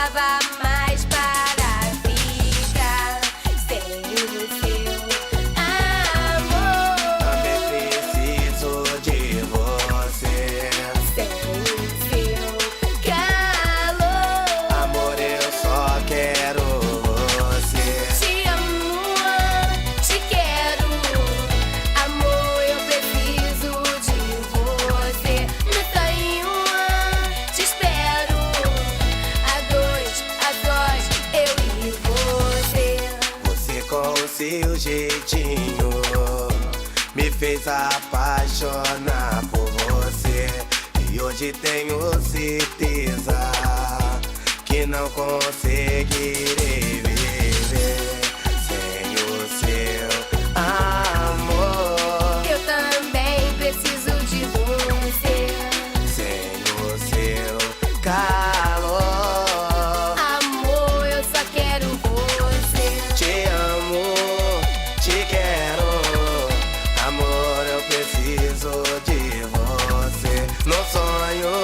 dava mais para ficar sem o seu amor. Também preciso de você. Sem o seu calor. Amor, eu só quero você. Te amo, te quero. Amor, eu preciso de você. No sonho te espero. A dois, eu e você. Você com o seu jeitinho me fez apaixonar por você. E hoje tenho certeza que não conseguirei viver sem o seu amor. Eu também preciso de você. Sem o seu calor. Amor, eu só quero você. Te amo, te quero. Amor, eu preciso de você. No sonho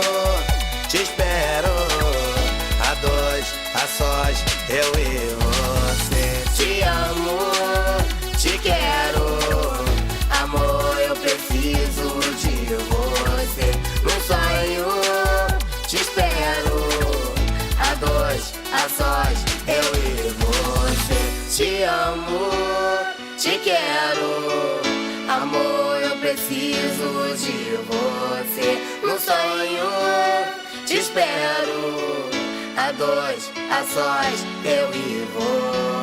te espero. A dois, a sós, eu e você. Te amo, te quero. Amor, eu preciso de você. No sonho te espero. A dois, a sós, eu e você. Te amo, te quero. Amor, eu preciso de você. No sonho te espero. A dois, a sós, eu e você.